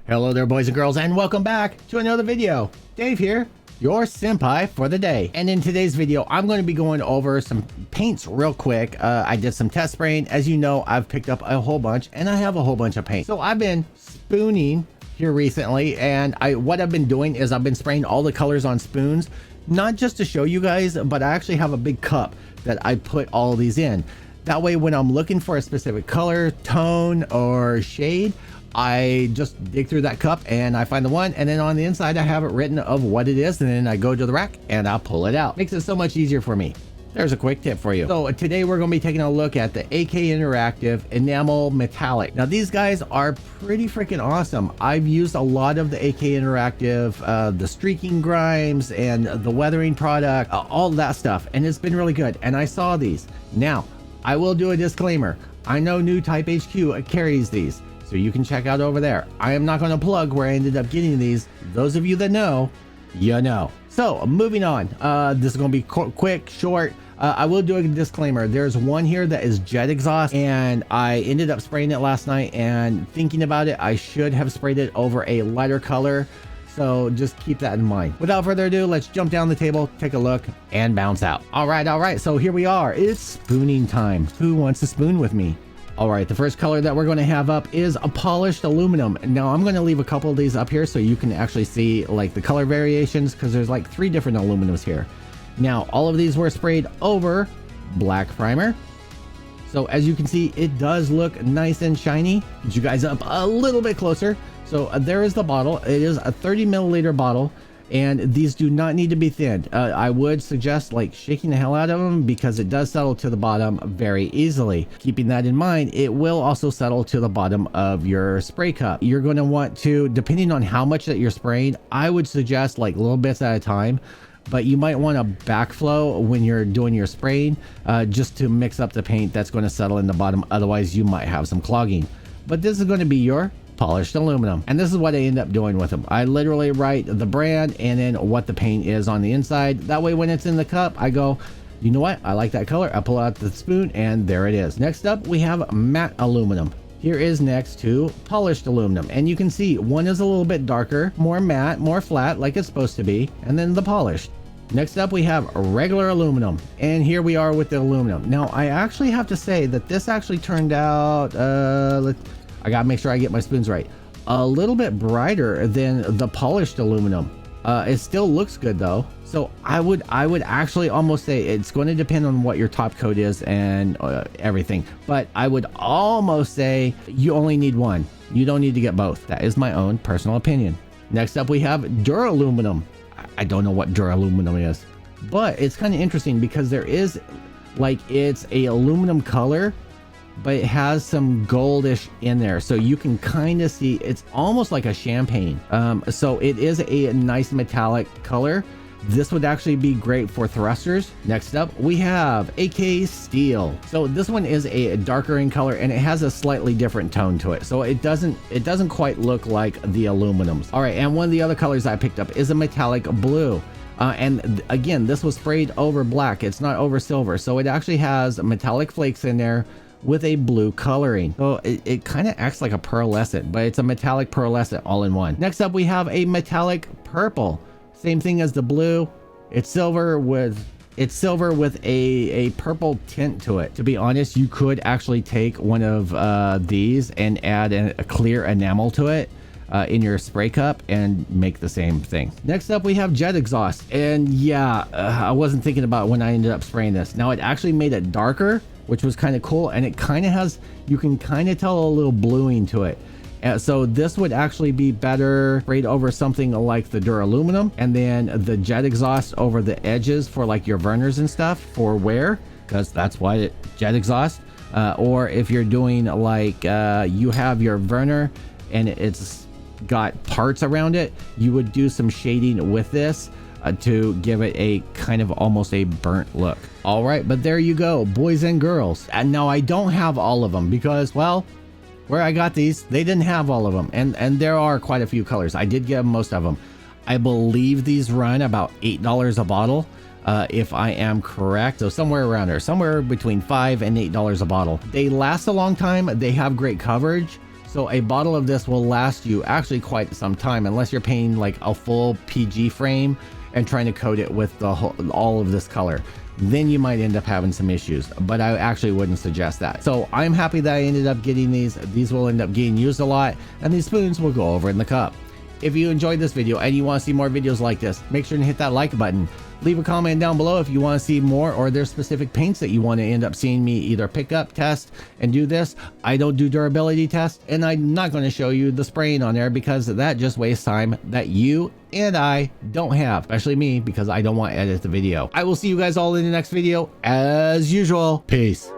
Hello there, boys and girls, and welcome back to another video. Dave here, your senpai for the day. And in today's video, I'm going to be going over some paints real quick. I did some test spraying. As you know, I've picked up a whole bunch, and I have a whole bunch of paint. So I've been spooning here recently, and what I've been doing is I've been spraying all the colors on spoons, not just to show you guys, but I actually have a big cup that I put all of these in. That way, when I'm looking for a specific color, tone, or shade, I just dig through that cup and I find the one, and then on the inside I have it written of what it is, and then I go to the rack and I'll pull it out. Makes it so much easier for me. There's a quick tip for you. So today we're going to be taking a look at the AK Interactive Enamel Metallic. Now these guys are pretty freaking awesome. I've used a lot of the AK Interactive, the streaking grimes and the weathering product, all that stuff, and it's been really good. And I saw these. Now I will do a disclaimer. I know New Type HQ carries these, so you can check out over there. I am not going to plug where I ended up getting these. Those of you that know, you know. So moving on, this is going to be quick, short. I will do a disclaimer. There's one here that is jet exhaust, and I ended up spraying it last night, and thinking about it, I should have sprayed it over a lighter color. So just keep that in mind. Without further ado, let's jump down the table, take a look, and bounce out. All right. So here we are. It's spooning time. Who wants to spoon with me? All right, the first color that we're going to have up is a polished aluminum. Now I'm going to leave a couple of these up here so you can actually see like the color variations, because there's like 3 different aluminums here. Now all of these were sprayed over black primer. So as you can see, it does look nice and shiny. Get you guys up a little bit closer. So there is the bottle. It is a 30 milliliter bottle, and these do not need to be thinned. I would suggest like shaking the hell out of them, because it does settle to the bottom very easily. Keeping that in mind, it will also settle to the bottom of your spray cup. You're going to want to, depending on how much that you're spraying, I would suggest like little bits at a time, but you might want to backflow when you're doing your spraying, just to mix up the paint that's going to settle in the bottom. Otherwise you might have some clogging. But this is going to be your polished aluminum, and this is what I end up doing with them. I literally write the brand and then what the paint is on the inside. That way when it's in the cup, I go, you know what, I like that color. I pull out the spoon and there it is. Next up we have matte aluminum. Here is next to polished aluminum, and you can see one is a little bit darker, more matte, more flat like it's supposed to be, and then the polished. Next up we have regular aluminum, and here we are with the aluminum. Now I actually have to say that this actually turned out, I gotta make sure I get my spoons right, a little bit brighter than the polished aluminum. It still looks good though. So I would actually almost say it's going to depend on what your top coat is and everything, but I would almost say you only need one. You don't need to get both. That is my own personal opinion. Next up we have duraluminum. I don't know what duraluminum is, but it's kind of interesting because there is like, it's a aluminum color, but it has some goldish in there, so you can kind of see it's almost like a champagne. So it is a nice metallic color. This would actually be great for thrusters. Next up we have AK Steel. So this one is a darker in color, and it has a slightly different tone to it, so it doesn't quite look like the aluminums. All right, and one of the other colors I picked up is a metallic blue. And again, this was sprayed over black. It's not over silver, so it actually has metallic flakes in there with a blue coloring. So it kind of acts like a pearlescent, but it's a metallic pearlescent all in one. Next up we have a metallic purple. Same thing as the blue. It's silver with a purple tint to it. To be honest, you could actually take one of these and add a clear enamel to it in your spray cup and make the same thing. Next up we have jet exhaust, and yeah, I wasn't thinking about when I ended up spraying this. Now it actually made it darker, which was kind of cool, and it kind of has, you can kind of tell a little bluing to it. So this would actually be better sprayed over something like the duraluminum, and then the jet exhaust over the edges for like your burners and stuff for wear, because that's why it jet exhaust. Or if you're doing like you have your burner and it's got parts around it, you would do some shading with this to give it a kind of almost a burnt look. All right, but there you go, boys and girls. And now I don't have all of them because, well, where I got these, they didn't have all of them, and there are quite a few colors. I did get most of them. I believe these run about $8 a bottle, if I am correct. So somewhere around there, somewhere between $5 and $8 a bottle. They last a long time. They have great coverage. So a bottle of this will last you actually quite some time, unless you're painting like a full PG frame and trying to coat it with the all of this color. Then you might end up having some issues, but I actually wouldn't suggest that. So I'm happy that I ended up getting these. These will end up getting used a lot, and these spoons will go over in the cup. If you enjoyed this video and you want to see more videos like this, make sure to hit that like button. Leave a comment down below if you want to see more, or there's specific paints that you want to end up seeing me either pick up, test, and do this. I don't do durability tests, and I'm not going to show you the spraying on there because that just wastes time that you and I don't have, especially me, because I don't want to edit the video. I will see you guys all in the next video as usual. Peace.